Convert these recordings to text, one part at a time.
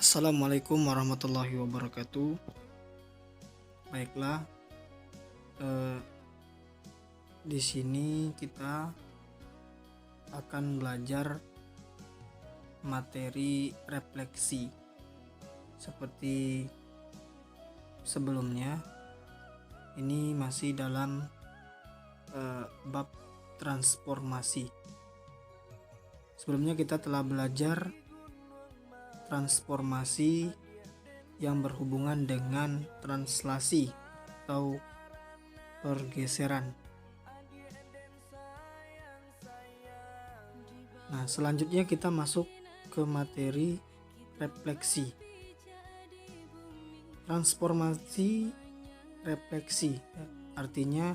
Assalamualaikum warahmatullahi wabarakatuh. Baiklah, eh, di sini kita akan belajar materi refleksi. Seperti sebelumnya, ini masih dalam bab transformasi. Sebelumnya kita telah belajar transformasi yang berhubungan dengan translasi atau pergeseran. Nah, selanjutnya kita masuk ke materi refleksi. Transformasi refleksi, artinya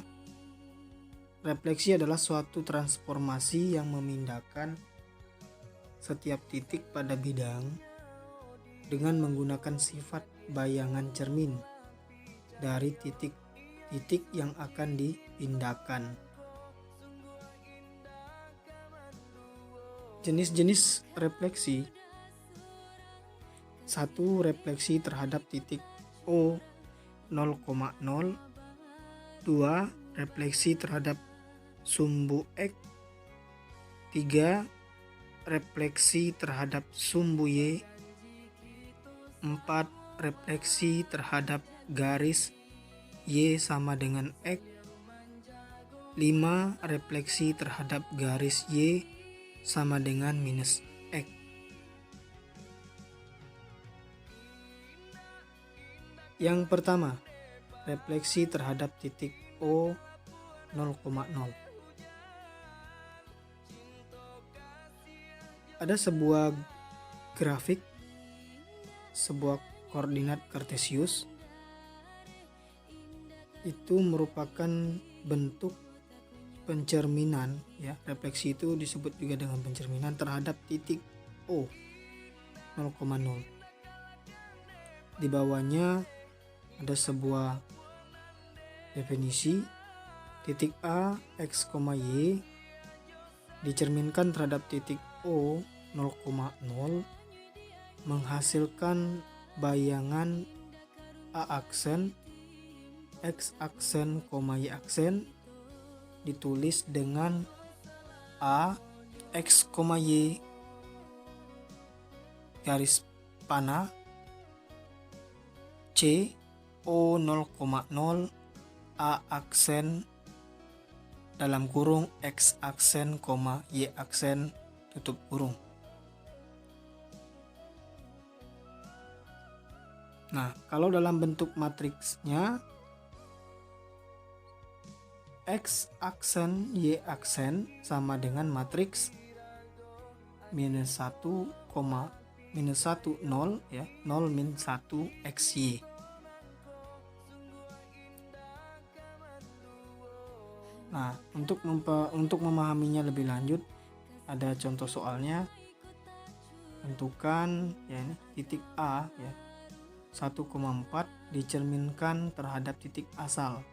refleksi adalah suatu transformasi yang memindahkan setiap titik pada bidang dengan menggunakan sifat bayangan cermin dari titik-titik yang akan dipindahkan. Jenis-jenis refleksi: 1. Refleksi terhadap titik O 0,0. 2. Refleksi terhadap sumbu X. 3. Refleksi terhadap sumbu Y. 4. Refleksi terhadap garis Y sama dengan X. 5. Refleksi terhadap garis Y sama dengan minus X. Yang pertama, refleksi terhadap titik O 0,0. Ada sebuah grafik, sebuah koordinat kartesius. Itu merupakan bentuk pencerminan, ya. Refleksi itu disebut juga dengan pencerminan terhadap titik O 0,0. Di bawahnya ada sebuah definisi. Titik A X, Y dicerminkan terhadap titik O 0,0 menghasilkan bayangan A aksen, X aksen, Y aksen ditulis dengan A X, Y garis panah C O 0,0 A aksen dalam kurung X aksen, Y aksen tutup kurung. Nah, kalau dalam bentuk matriksnya X aksen, Y aksen sama dengan matriks minus 1, minus 1, 0, ya, 0 min 1 XY. Nah, untuk memahaminya lebih lanjut, ada contoh soalnya. Tentukan, ya, ini titik A, ya, 1,4 dicerminkan terhadap titik asal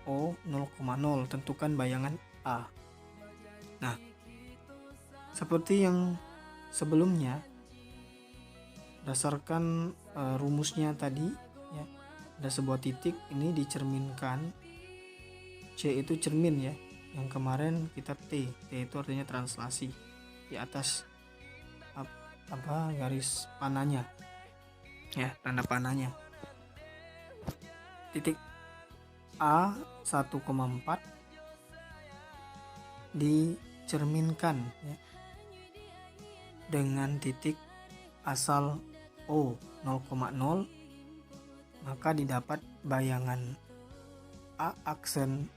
O 0,0. Tentukan bayangan A. Nah, seperti yang sebelumnya, berdasarkan rumusnya tadi, ya, ada sebuah titik ini dicerminkan. C itu cermin, ya. Yang kemarin kita T itu artinya translasi. Di atas garis panahnya, ya, tanda panahnya. Titik A 1,4 dicerminkan, ya, dengan titik asal O 0,0, maka didapat bayangan A aksen,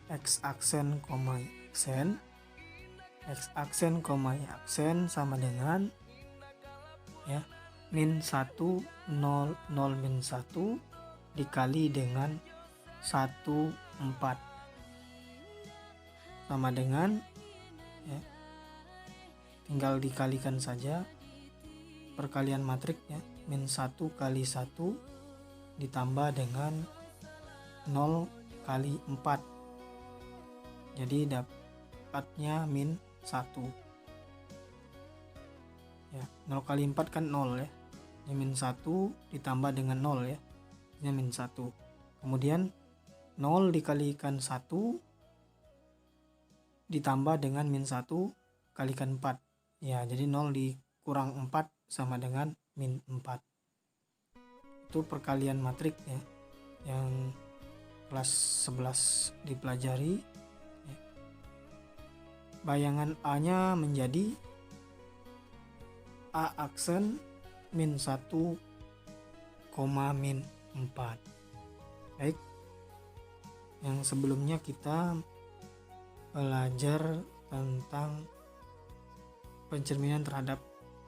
X aksen, Y aksen. X aksen, Y aksen sama dengan, ya, min 1, 0, 0 min 1 dikali dengan 1, 4 sama dengan, ya, tinggal dikalikan saja perkalian matriksnya, min 1 kali 1 ditambah dengan 0 kali 4, jadi dapatnya min 1, ya. 0 kali 4 kan 0, ya. Ini min 1 ditambah dengan 0 ya. Ini min 1. Kemudian 0 dikalikan 1 ditambah dengan min 1 kalikan 4. Ya, jadi 0 dikurang 4 sama dengan min 4. Itu perkalian matrik ya, yang kelas 11 dipelajari. Bayangan A-nya menjadi A aksen min 1, min 4. Baik, yang sebelumnya kita belajar tentang pencerminan terhadap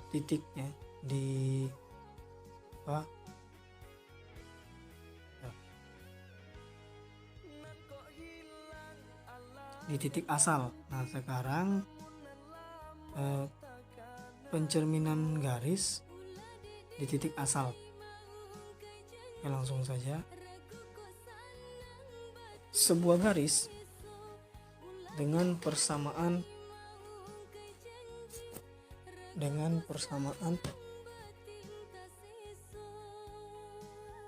titik ya di apa? Di titik asal. Nah, sekarang pencerminan garis di titik asal. Oke, langsung saja. Sebuah garis dengan persamaan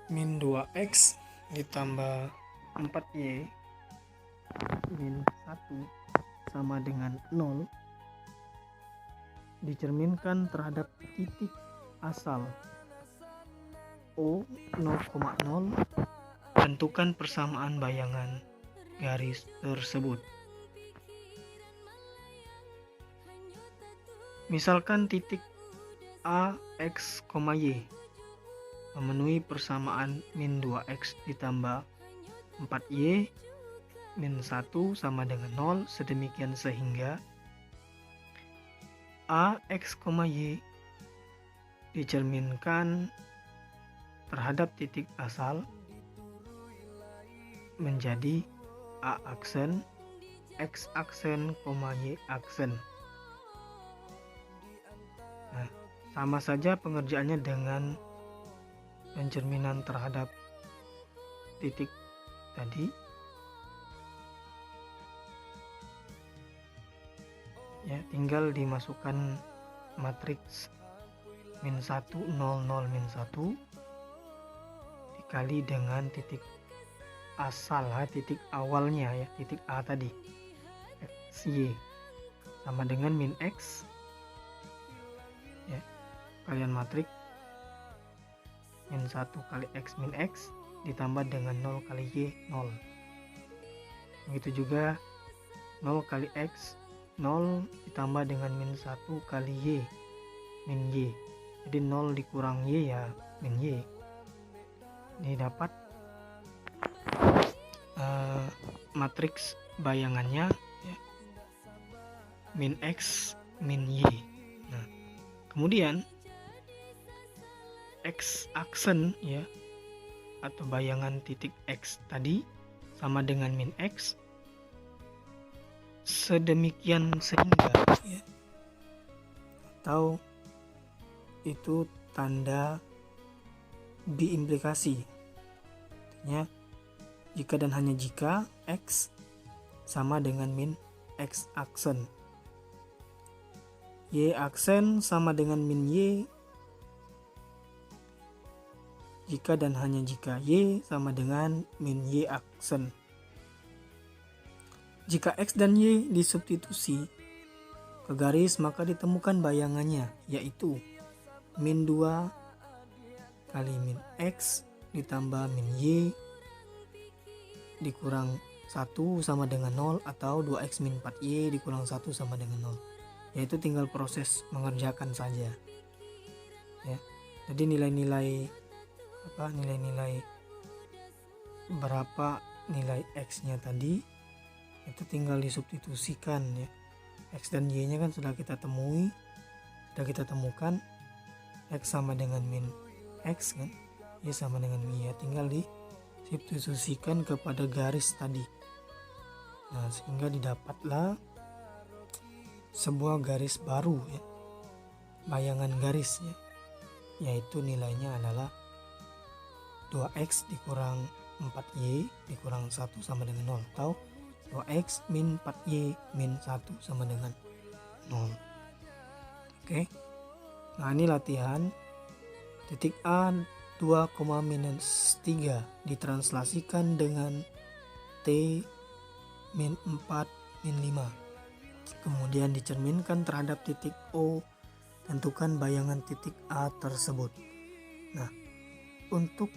min 2x ditambah 4y min 1 sama dengan 0 dicerminkan terhadap titik asal O 0,0. Tentukan persamaan bayangan garis tersebut. Misalkan titik A, X, Y memenuhi persamaan min 2x ditambah 4y min 1 sama dengan 0, sedemikian sehingga A, X, Y dicerminkan terhadap titik asal menjadi A aksen, X aksen, Y aksen. Nah, sama saja pengerjaannya dengan pencerminan terhadap titik tadi. Ya, tinggal dimasukkan matriks min 1, 0, 0, min 1 dikali dengan titik asal, titik awalnya ya, titik A tadi, x, y sama dengan min x ya, kalian matrik min 1 kali x min x ditambah dengan 0 kali y, 0. Begitu juga 0 kali x, 0 ditambah dengan min 1 kali y, min y. Jadi 0 dikurang y ya min y. Ini dapat matriks bayangannya ya, min x min y. Nah, kemudian x aksen ya, atau bayangan titik x tadi sama dengan min x, sedemikian sehingga ya, atau itu tanda biimplikasi. Artinya jika dan hanya jika x sama dengan min x aksen, y aksen sama dengan min y, jika dan hanya jika y sama dengan min y aksen. Jika x dan y disubstitusi ke garis, maka ditemukan bayangannya, yaitu min 2 kali min x ditambah min y dikurang 1 sama dengan 0, atau 2x min 4y dikurang 1 sama dengan 0. Yaitu tinggal proses mengerjakan saja ya. Jadi nilai-nilai berapa nilai x nya tadi itu tinggal disubstitusikan ya. X dan y nya kan sudah kita temukan. X sama dengan min x kan, y sama dengan y, ya tinggal disubstitusikan kepada garis tadi. Nah, sehingga didapatlah sebuah garis baru ya, bayangan garis ya, yaitu nilainya adalah 2x dikurang 4y dikurang 1 sama dengan 0, atau 2x min 4y min 1 sama dengan 0. Oke. Nah, ini latihan Titik A 2, minus 3 ditranslasikan dengan T min 4 min 5. Kemudian dicerminkan terhadap titik O, tentukan bayangan titik A tersebut. Nah, untuk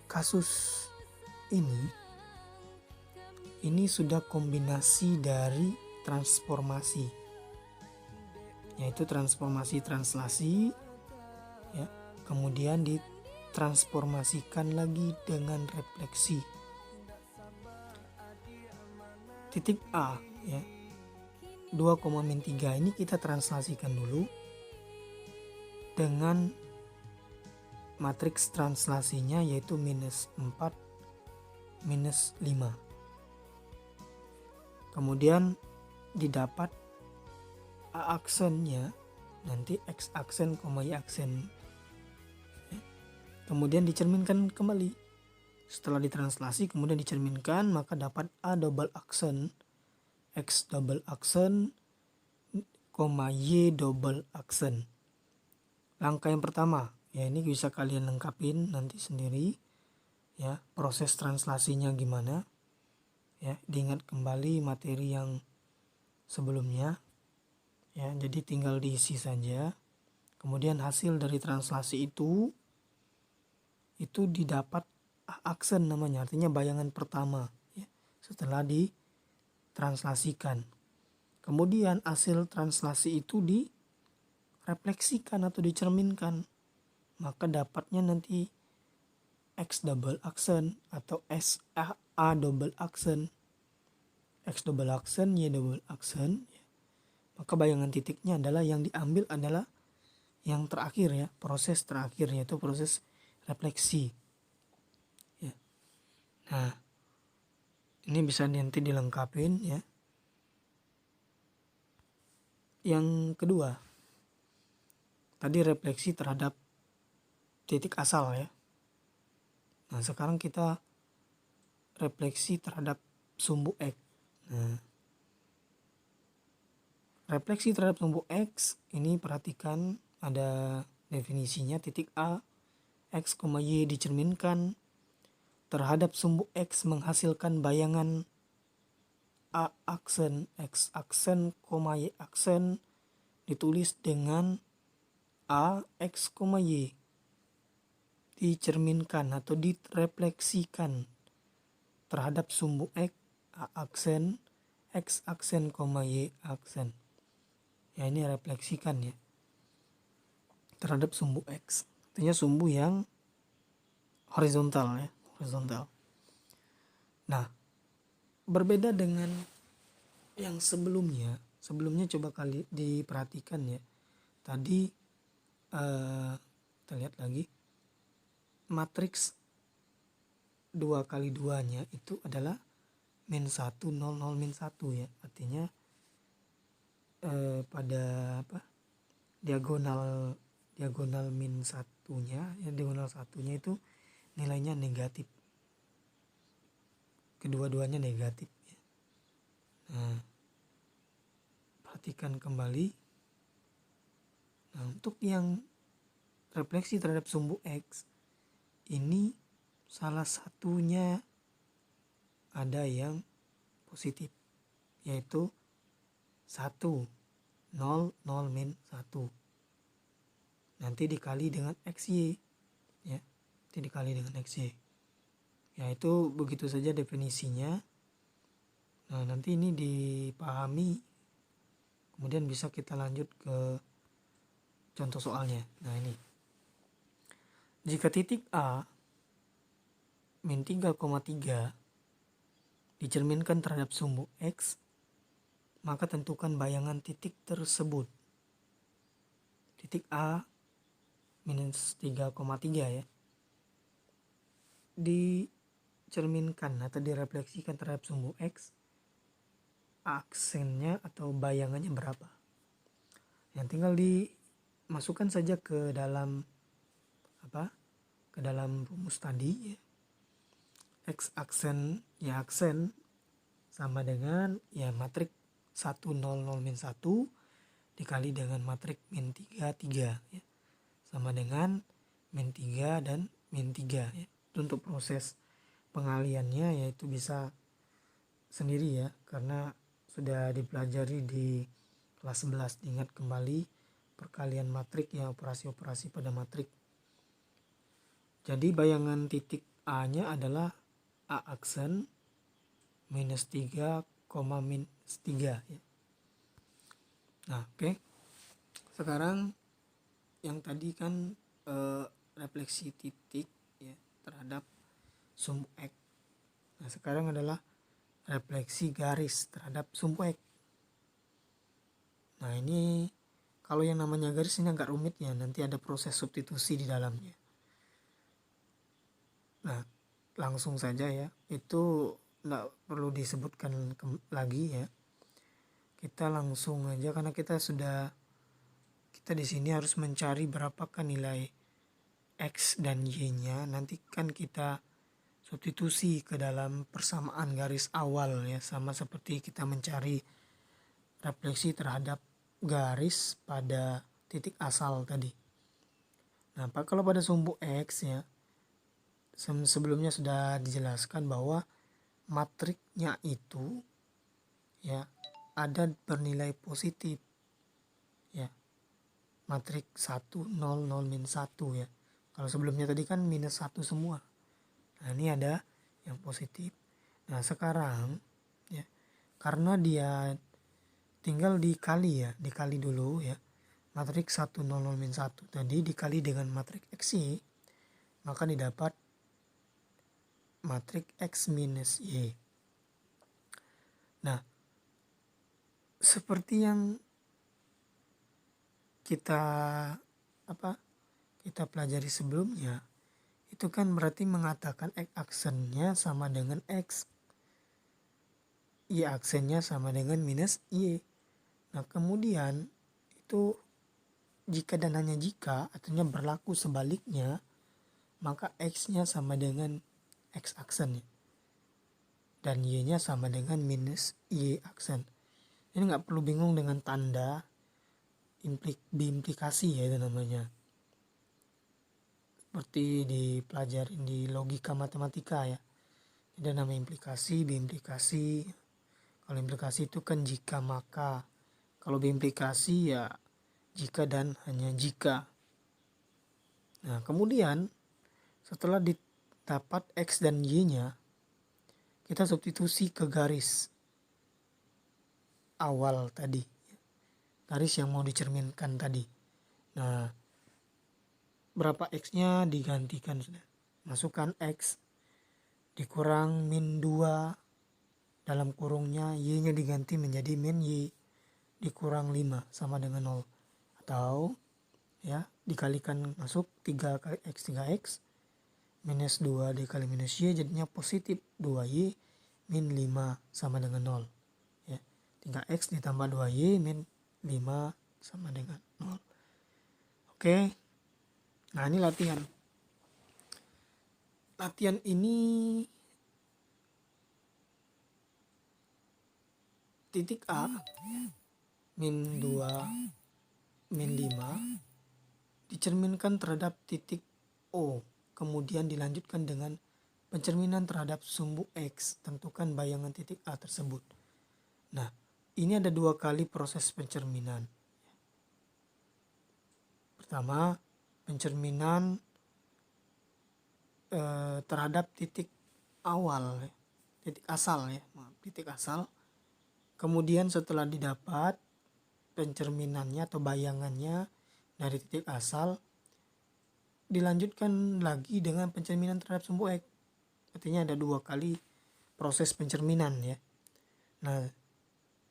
kasus ini sudah kombinasi dari transformasi, yaitu transformasi translasi ya, kemudian ditransformasikan lagi dengan refleksi. Titik A ya 2, min 3 ini kita translasikan dulu dengan matriks translasinya, yaitu minus 4 minus 5. Kemudian didapat A aksennya nanti X aksen, Y aksen. Kemudian dicerminkan kembali. Setelah ditranslasi kemudian dicerminkan, maka dapat A double aksen, X double aksen, Y double aksen. Langkah yang pertama, ya ini bisa kalian lengkapin nanti sendiri ya, proses translasinya gimana. Ya, diingat kembali materi yang sebelumnya. Ya, jadi tinggal diisi saja. Kemudian hasil dari translasi itu didapat aksen namanya, artinya bayangan pertama ya, setelah ditranslasikan. Kemudian hasil translasi itu direfleksikan atau dicerminkan, maka dapatnya nanti X double aksen atau A double aksen, X double aksen, Y double aksen. Maka bayangan titiknya adalah yang diambil adalah yang terakhir ya, proses terakhir, yaitu proses refleksi ya. Nah, ini bisa nanti dilengkapin ya. Yang kedua, tadi refleksi terhadap titik asal ya. Nah, sekarang kita refleksi terhadap sumbu X. Nah, refleksi terhadap sumbu X ini perhatikan ada definisinya. Titik A, X, Y dicerminkan terhadap sumbu X menghasilkan bayangan A aksen, X aksen, Y aksen ditulis dengan A, X, Y dicerminkan atau direfleksikan terhadap sumbu X, A aksen, X aksen, Y aksen. Ya, ini refleksikan ya terhadap sumbu X. Artinya sumbu yang horizontal ya, horizontal. Nah, berbeda dengan yang sebelumnya coba kali diperhatikan ya. Tadi kita lihat lagi, matriks 2 kali 2-nya itu adalah min 1, 0, 0, min 1 ya. Artinya pada diagonal min 1-nya ya, diagonal 1-nya itu nilainya negatif. Kedua-duanya negatif ya. Nah, perhatikan kembali. Nah, untuk yang refleksi terhadap sumbu X ini salah satunya ada yang positif, yaitu 1, 0, 0, min 1. Nanti dikali dengan XY ya. Nanti dikali dengan XY. Ya, itu begitu saja definisinya. Nah, nanti ini dipahami, kemudian bisa kita lanjut ke contoh soalnya. Nah, ini. Jika titik A min 3,3 dicerminkan terhadap sumbu X, maka tentukan bayangan titik tersebut. Titik A minus 3,3 ya dicerminkan atau direfleksikan terhadap sumbu X, aksennya atau bayangannya berapa. Yang tinggal dimasukkan saja ke dalam ke dalam rumus tadi ya. X aksen ya aksen sama dengan ya matrik 1, 0, 0, min 1 dikali dengan matrik min 3, 3 ya. Sama dengan min 3 dan min 3 ya. Untuk proses pengaliannya yaitu bisa sendiri ya, karena sudah dipelajari di kelas 11. Diingat kembali perkalian matrik ya, operasi-operasi pada matrik. Jadi bayangan titik A nya adalah A aksen minus 3, minus 3 ya. Nah oke. Sekarang yang tadi kan refleksi titik ya terhadap sumbu X. Nah sekarang adalah refleksi garis terhadap sumbu X. Nah ini kalau yang namanya garis ini agak rumit ya, nanti ada proses substitusi di dalamnya. Nah langsung saja ya, itu tidak perlu disebutkan lagi ya. Kita langsung aja karena kita di sini harus mencari berapakah nilai X dan Y-nya. Nanti kan kita substitusi ke dalam persamaan garis awal ya, sama seperti kita mencari refleksi terhadap garis pada titik asal tadi. Nah, kalau pada sumbu X ya, sebelumnya sudah dijelaskan bahwa matriknya itu ya ada bernilai positif ya. Matrik 1, 0, 0, min 1 ya. Kalau sebelumnya tadi kan minus 1 semua. Nah ini ada yang positif. Nah sekarang ya, karena dia tinggal dikali ya, dikali dulu ya. Matrik 1, 0, 0, min 1 tadi dikali dengan matrik X-Y, maka didapat matrik X minus Y. Nah seperti yang kita pelajari sebelumnya, itu kan berarti mengatakan X aksennya sama dengan X, Y aksennya sama dengan minus Y. Nah kemudian itu jika dan hanya jika, artinya berlaku sebaliknya, maka X-nya sama dengan X aksen dan Y-nya sama dengan minus Y aksen. Ini nggak perlu bingung dengan tanda biimplikasi ya, itu namanya. Seperti dipelajari di logika matematika ya. Ada nama implikasi, biimplikasi. Kalau implikasi itu kan jika maka. Kalau biimplikasi ya jika dan hanya jika. Nah kemudian setelah didapat X dan Y-nya, kita substitusi ke garis awal tadi. Garis yang mau dicerminkan tadi. Nah berapa X-nya digantikan sudah. Masukkan X dikurang min 2 dalam kurungnya, Y-nya diganti menjadi min Y dikurang 5 sama dengan 0. Atau ya dikalikan masuk 3 kali X 3X minus 2 dikali minus Y jadinya positif 2Y min 5 sama dengan 0 ya. 3X ditambah 2Y min 5 sama dengan 0. Oke. Nah ini latihan ini titik A min 2 min 5 dicerminkan terhadap titik O, kemudian dilanjutkan dengan pencerminan terhadap sumbu X. Tentukan bayangan titik A tersebut. Nah ini ada 2 kali proses pencerminan. Pertama pencerminan terhadap titik awal, titik asal ya, titik asal. Kemudian setelah didapat pencerminannya atau bayangannya dari titik asal, dilanjutkan lagi dengan pencerminan terhadap sumbu X. Artinya ada 2 kali proses pencerminan ya. Nah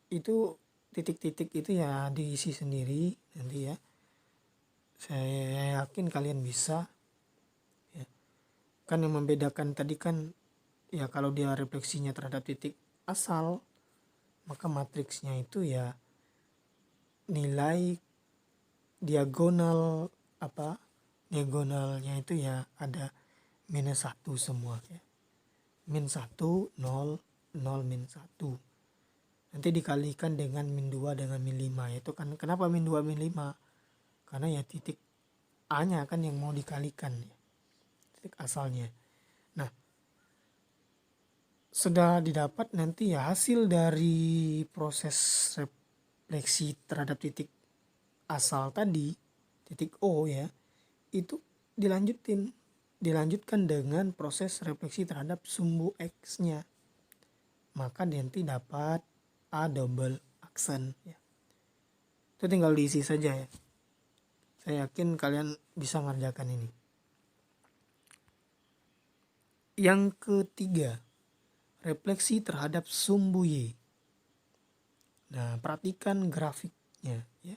itu titik-titik itu ya diisi sendiri nanti ya. Saya yakin kalian bisa ya. Kan yang membedakan tadi kan ya, kalau dia refleksinya terhadap titik asal, maka matriksnya itu ya nilai diagonalnya itu ya ada minus 1 semua ya. Min 1, 0, 0, min 1. Nanti dikalikan dengan min 2 dengan min 5. Itu kan kenapa min 2 min 5? Karena ya titik A-nya kan yang mau dikalikan, ya. Titik asalnya. Nah, sudah didapat nanti ya hasil dari proses refleksi terhadap titik asal tadi, titik O ya, itu dilanjutkan dengan proses refleksi terhadap sumbu X-nya. Maka nanti dapat A double aksen ya. Itu tinggal diisi saja ya. Saya yakin kalian bisa mengerjakan ini. Yang ketiga, refleksi terhadap sumbu Y. Nah, perhatikan grafiknya ya.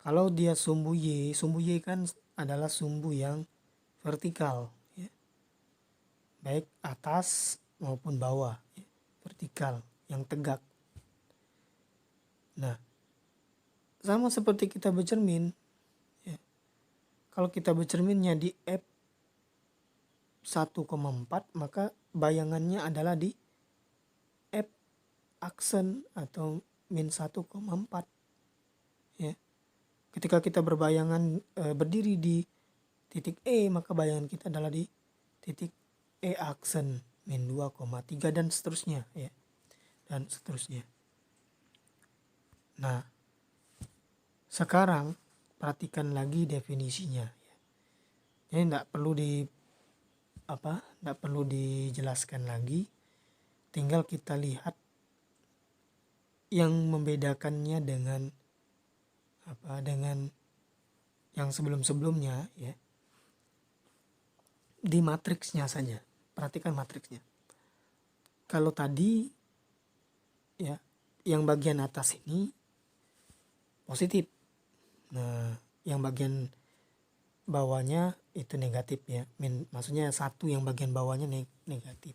Kalau dia sumbu Y kan adalah sumbu yang vertikal ya. Baik atas maupun bawah ya. Vertikal yang tegak. Nah, sama seperti kita bercermin ya. Kalau kita bercerminnya di F 1,4 maka bayangannya adalah di F aksen atau min 1,4 ya. Ketika kita berbayangan berdiri di titik E maka bayangan kita adalah di titik E aksen min 2,3 dan seterusnya ya. Dan seterusnya. Nah, sekarang perhatikan lagi definisinya ya. Jadi tidak perlu dijelaskan lagi, tinggal kita lihat yang membedakannya dengan yang sebelumnya ya. Di matriksnya saja, perhatikan matriksnya. Kalau tadi ya yang bagian atas ini positif, nah yang bagian bawahnya itu negatif ya, maksudnya satu yang bagian bawahnya negatif.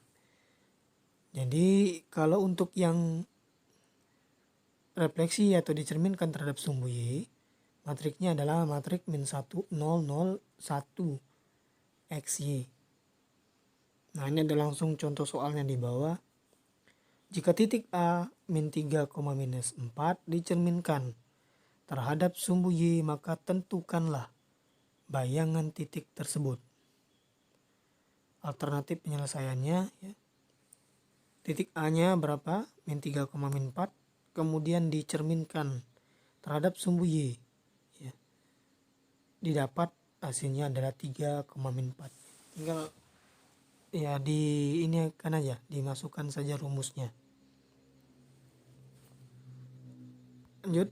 Jadi kalau untuk yang refleksi atau dicerminkan terhadap sumbu Y, matriknya adalah matrik min 1 0 0 1 XY. Nah, ini ada langsung contoh soalnya di bawah. Jika titik A min 3, minus 4 dicerminkan terhadap sumbu Y, maka tentukanlah bayangan titik tersebut. Alternatif penyelesaiannya ya. Titik A-nya berapa? Min 3, min 4. Kemudian dicerminkan terhadap sumbu Y. Ya. Didapat hasilnya adalah 3, min 4. Tinggal ya ini kan aja dimasukkan saja rumusnya. Lanjut.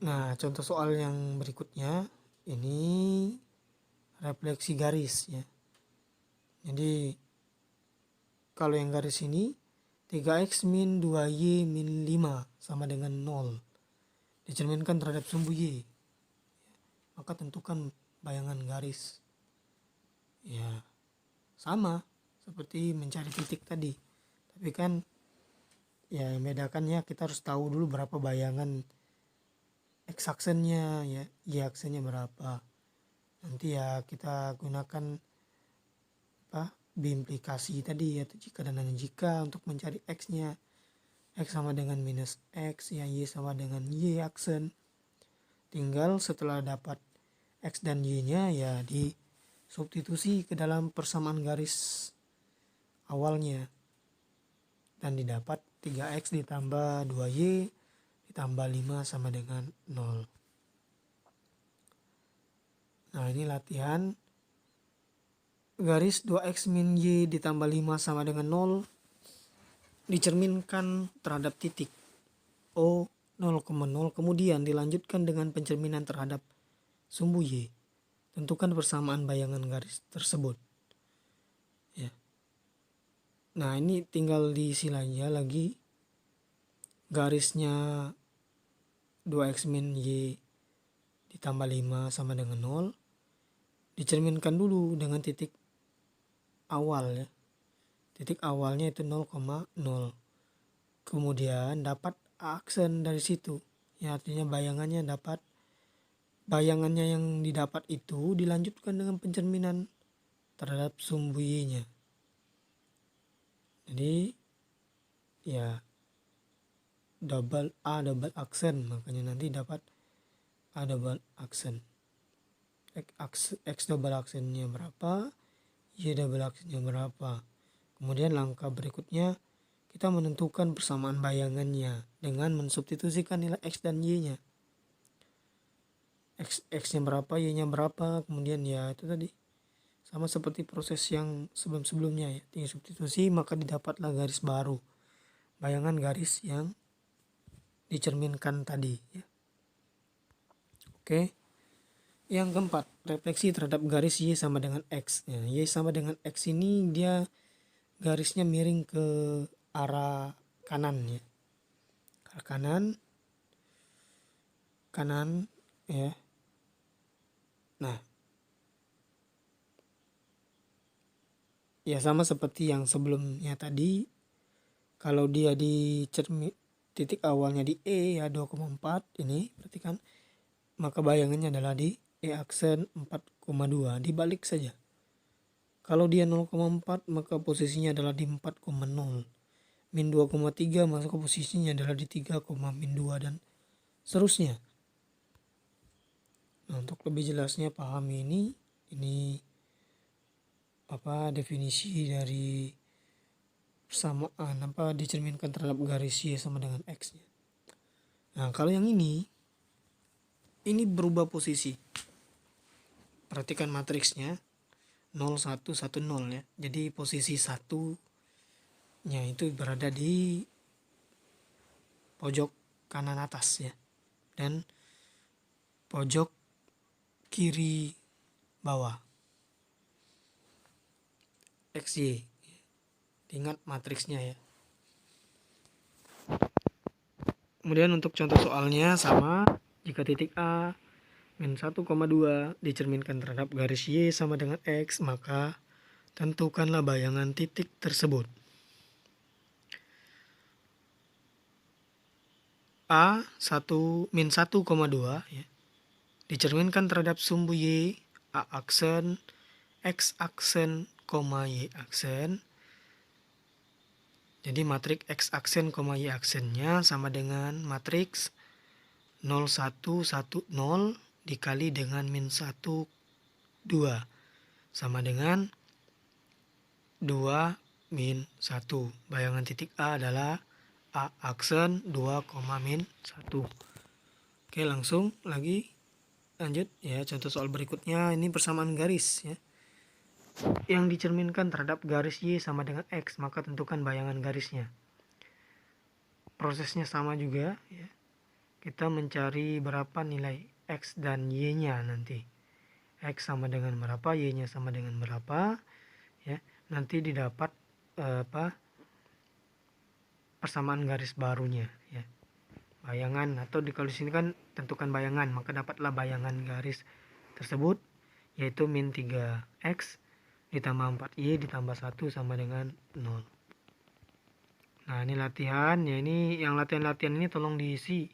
Nah, contoh soal yang berikutnya ini refleksi garis ya. Jadi kalau yang garis ini 3x min 2y min 5 sama dengan 0 dicerminkan terhadap sumbu Y. Maka tentukan bayangan garis. Ya, sama seperti mencari titik tadi. Tapi kan ya yang bedakannya kita harus tahu dulu berapa bayangan X aksennya ya, Y aksennya berapa. Nanti ya kita gunakan biimplikasi tadi yaitu jika dan hanya jika untuk mencari X-nya. X sama dengan minus X ya, Y sama dengan Y aksen. Tinggal setelah dapat X dan Y-nya ya disubstitusi ke dalam persamaan garis awalnya. Dan didapat 3X ditambah 2Y ditambah 5 sama dengan 0. Nah, ini latihan. Garis 2X min Y ditambah 5 sama dengan 0 dicerminkan terhadap titik O 0,0. Kemudian dilanjutkan dengan pencerminan terhadap sumbu Y. Tentukan persamaan bayangan garis tersebut. Ya. Nah, ini tinggal diisi aja lagi. Garisnya 2X min Y ditambah 5 sama dengan 0. Dicerminkan dulu dengan titik awal ya. Titik awalnya itu 0,0. Kemudian dapat aksen dari situ. Ya, artinya bayangannya yang didapat itu dilanjutkan dengan pencerminan terhadap sumbu Y-nya. Jadi ya double aksen, makanya nanti dapat A double aksen. X double aksennya berapa, Y double aksennya berapa. Kemudian langkah berikutnya kita menentukan persamaan bayangannya dengan mensubstitusikan nilai X dan Y-nya. X-nya berapa, Y-nya berapa, kemudian ya itu tadi. Sama seperti proses yang sebelum-sebelumnya ya. Tinggal substitusi maka didapatlah garis baru. Bayangan garis yang dicerminkan tadi ya. Oke. Yang keempat, refleksi terhadap garis Y sama dengan X. Ya, Y sama dengan X ini dia garisnya miring ke arah kanan ya. Arah kanan ya. Nah, ya sama seperti yang sebelumnya tadi. Kalau dia di titik awalnya di E ya 2,4 ini, perhatikan, maka bayangannya adalah di E aksen 4,2, dibalik saja. Kalau dia 0,4 maka posisinya adalah di 4,0. Min 2,3 maka posisinya adalah di 3, min 2 dan seterusnya. Nah, untuk lebih jelasnya pahami ini definisi dari persamaan dicerminkan terhadap garis Y sama dengan X-nya. Nah, kalau yang ini berubah posisi. Perhatikan matriksnya 0 1 1 0 ya. Jadi posisi 1-nya itu berada di pojok kanan atas ya. Dan pojok kiri bawah. XY. Ingat matriksnya ya. Kemudian untuk contoh soalnya sama, jika titik A min 1,2 dicerminkan terhadap garis Y sama dengan X, maka tentukanlah bayangan titik tersebut. A min 1,2 ya, dicerminkan terhadap sumbu Y, A aksen, X aksen, Y aksen. Jadi matriks X aksen, Y aksennya sama dengan matriks 0 1 1 0 dikali dengan min 1 2 sama dengan 2 min 1. Bayangan titik A adalah A aksen 2, min 1. Oke, langsung lagi lanjut ya. Contoh soal berikutnya ini persamaan garis ya. Yang dicerminkan terhadap garis Y sama dengan X, maka tentukan bayangan garisnya. Prosesnya sama juga ya. Kita mencari berapa nilai X dan Y-nya nanti. X sama dengan berapa, Y-nya sama dengan berapa ya. Nanti didapat persamaan garis barunya ya. Bayangan, atau kalau di sini kan tentukan bayangan, maka dapatlah bayangan garis tersebut yaitu min 3X ditambah 4Y ditambah 1 sama dengan 0. Nah, ini latihan ya, ini yang latihan-latihan ini tolong diisi.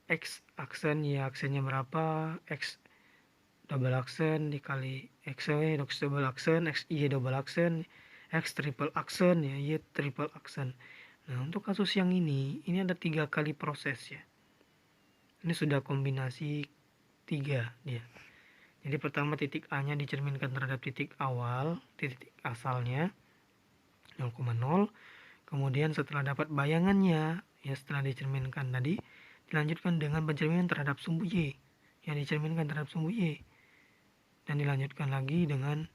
X aksen, Y aksennya berapa, X double aksen dikali XY, X double aksen, XY double aksen, X triple aksen ya, Y triple aksen. Nah, untuk kasus yang ini ada 3 kali proses ya. Ini sudah kombinasi 3 dia. Jadi pertama titik A-nya dicerminkan terhadap titik awal, titik asalnya 0,0. Kemudian setelah dapat bayangannya, ya setelah dicerminkan tadi, dilanjutkan dengan pencerminan terhadap sumbu Y, yang dicerminkan terhadap sumbu Y. Dan dilanjutkan lagi dengan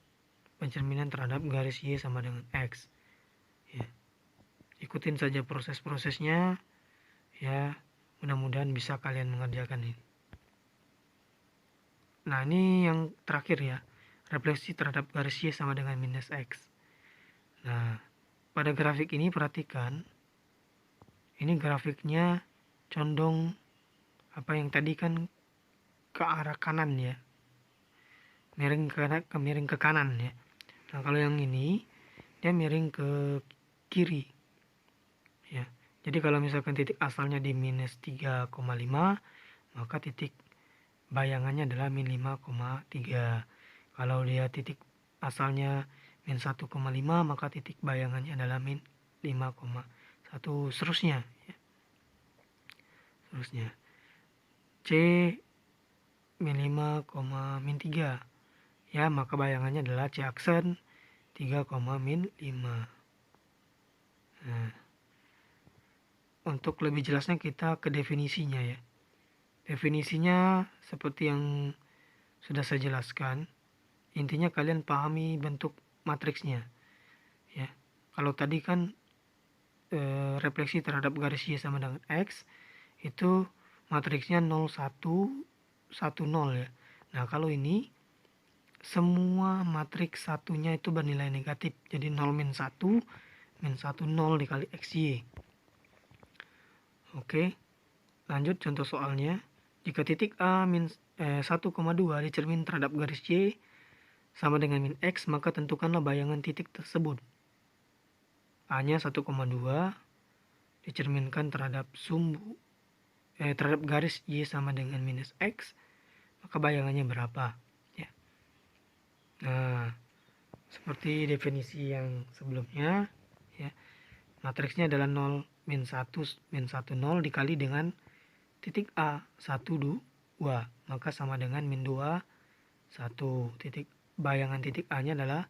pencerminan terhadap garis Y sama dengan X. Ya. Ikutin saja proses-prosesnya, ya mudah-mudahan bisa kalian mengerjakan ini. Nah, ini yang terakhir ya, refleksi terhadap garis Y sama dengan minus X. Nah, pada grafik ini perhatikan, ini grafiknya condong yang tadi kan ke arah kanan ya, miring ke kanan ya. Nah, kalau yang ini dia miring ke kiri ya. Jadi kalau misalkan titik asalnya di minus 3,5, maka titik bayangannya adalah min 5,3. Kalau dia titik asalnya min 1,5, maka titik bayangannya adalah min 5,1, seterusnya ya. C min 5, min 3. Ya, maka bayangannya adalah C aksen 3, min 5. Nah, untuk lebih jelasnya kita ke definisinya ya. Definisinya seperti yang sudah saya jelaskan. Intinya kalian pahami bentuk matriksnya. Ya. Kalau tadi kan refleksi terhadap garis Y sama dengan X itu matriksnya 0, 1, 1, 0 ya. Nah, kalau ini semua matriks satunya itu bernilai negatif. Jadi 0 min 1, min 1, 0 dikali XY. Oke, lanjut contoh soalnya. Jika titik A min 1,2 dicermin terhadap garis Y sama dengan min X, maka tentukanlah bayangan titik tersebut. A-nya 1,2 dicerminkan terhadap terhadap garis Y sama dengan minus X, maka bayangannya berapa? Ya. Nah, seperti definisi yang sebelumnya, ya, matriksnya adalah 0, min 1, min 1, 0 dikali dengan titik A 1, 2, maka sama dengan min 2, 1. Bayangan titik A nya adalah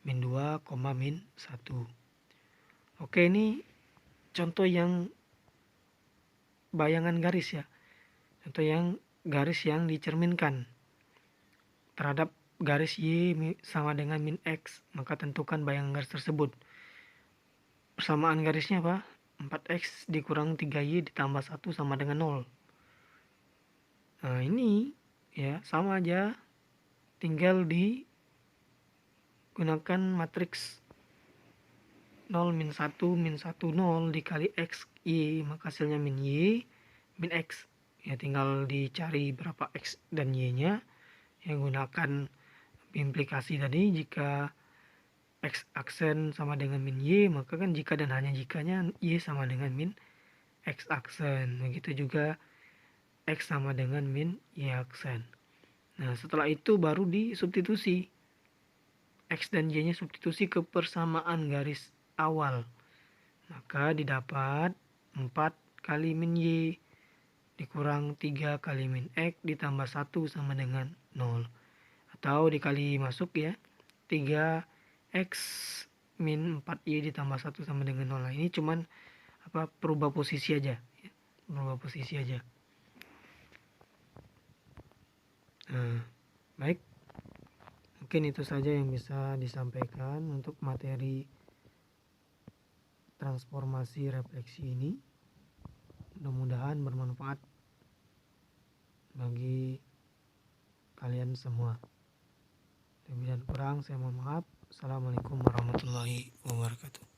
min 2, min 1. Oke, ini contoh yang bayangan garis ya. Contoh yang garis yang dicerminkan terhadap garis Y sama dengan min X, maka tentukan bayangan garis tersebut. Persamaan garisnya apa? 4X dikurang 3Y ditambah 1 sama dengan 0. Nah, ini ya sama aja, tinggal digunakan matriks 0, min 1, min 1, 0 dikali X, Y, maka hasilnya min Y, min X. Ya, tinggal dicari berapa X dan Y-nya. Yang gunakan implikasi tadi, jika X aksen sama dengan min Y, maka kan jika dan hanya jikanya Y sama dengan min X aksen. Begitu juga X sama dengan min Y aksen. Nah, setelah itu baru disubstitusi. X dan Y-nya substitusi ke persamaan garis awal. Maka didapat 4 kali min Y dikurang 3 kali min X ditambah 1 sama dengan 0. Atau dikali masuk ya, 3X min 4Y ditambah 1 sama dengan 0. Nah, ini cuman perubah posisi aja ya. Berubah posisi aja. Nah, baik, mungkin itu saja yang bisa disampaikan untuk materi transformasi refleksi ini. Mudah-mudahan bermanfaat bagi kalian semua. Lebih dan kurang saya mohon maaf. Assalamualaikum warahmatullahi wabarakatuh.